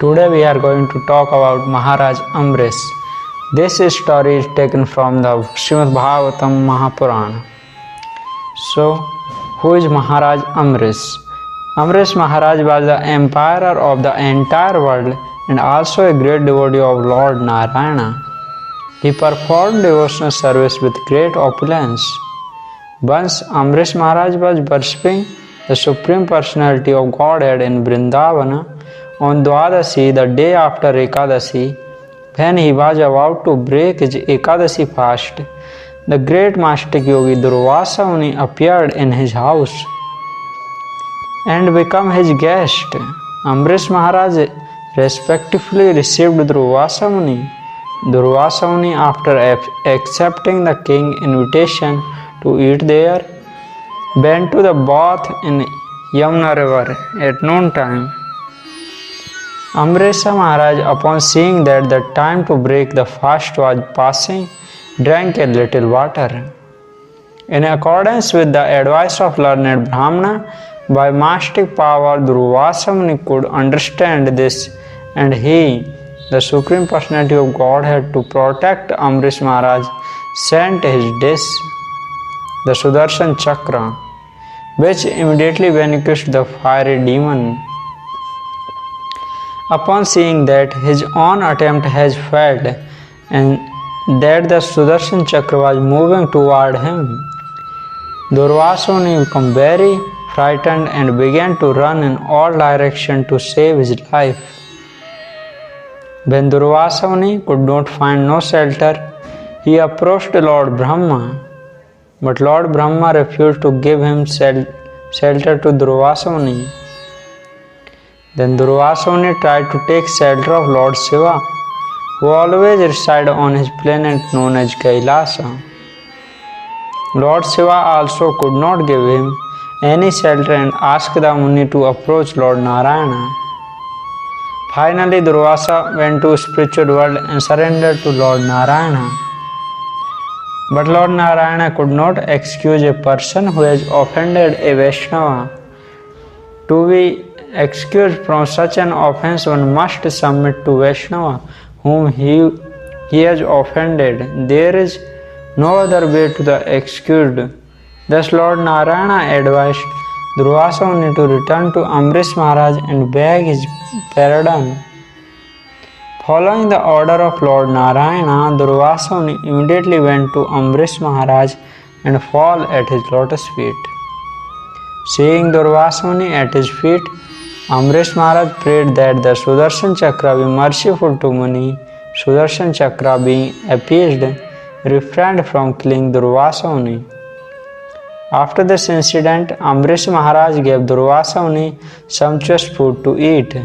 Today we are going to talk about Maharaj Amrish. This story is taken from the Srimad Bhagavatam Mahapurana. So, who is Maharaj Amrish? Amrish Maharaj was the emperor of the entire world and also a great devotee of Lord Narayana. He performed devotional service with great opulence. Once Amrish Maharaj was worshipping the Supreme Personality of Godhead in Vrindavana on Dwadasi, the day after Ekadasi. When he was about to break his Ekadasi fast, the great Master Yogi Durvasa Muni appeared in his house and became his guest. Amrish Maharaj respectfully received Durvasa Muni. Durvasa Muni, after accepting the king's invitation to eat there, went to the bath in Yamuna river at noontime. Amrish Maharaj, upon seeing that the time to break the fast was passing, drank a little water. In accordance with the advice of learned Brahmana, by mystic power Durvasa Muni could understand this, and he, the Supreme Personality of Godhead, to protect Amrish Maharaj, sent his dish, the Sudarshan Chakra, which immediately vanquished the fiery demon. Upon seeing that his own attempt has failed and that the Sudarshan Chakra was moving toward him, Durvasa Muni became very frightened and began to run in all directions to save his life. When Durvasa Muni could not find no shelter, he approached Lord Brahma, but Lord Brahma refused to give him shelter to Durvasa Muni. Then Durvasa Muni tried to take shelter of Lord Shiva, who always resided on his planet known as Kailasa. Lord Shiva also could not give him any shelter and asked the Muni to approach Lord Narayana. Finally, Durvasa went to spiritual world and surrendered to Lord Narayana. But Lord Narayana could not excuse a person who has offended a Vaishnava. To be excused from such an offense, one must submit to Vaishnava whom he has offended. There is no other way to the excused. Thus Lord Narayana advised Durvasa Muni to return to Amrish Maharaj and beg his pardon. Following the order of Lord Narayana, Durvasa Muni immediately went to Amrish Maharaj and fell at his lotus feet. Seeing Durvasa Muni at his feet, Amrish Maharaj prayed that the Sudarshan Chakra be merciful to Muni. Sudarshan Chakra, being appeased, refrained from killing Durvasa Muni. After this incident, Amrish Maharaj gave Durvasa Muni sumptuous food to eat,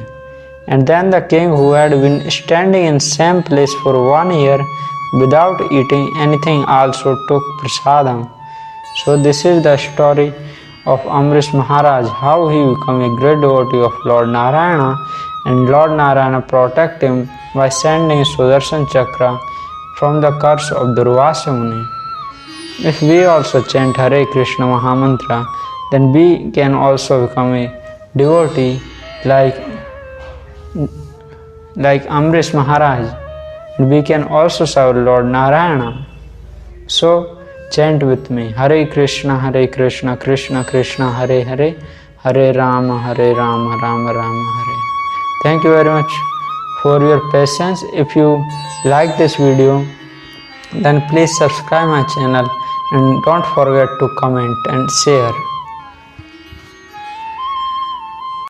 and then the king, who had been standing in same place for 1 year without eating anything, also took prasadam. So this is the story of Amrish Maharaj, how he became a great devotee of Lord Narayana, and Lord Narayana protected him by sending Sudarshan Chakra from the curse of Durvasa Muni. If we also chant Hare Krishna Mahamantra, then we can also become a devotee like Amrish Maharaj. We can also serve Lord Narayana. So chant with me, Hare Krishna, Krishna Krishna, Hare Hare, Hare Rama, Rama Rama, Hare. Thank you very much for your patience. If you like this video, then please subscribe my channel and don't forget to comment and share.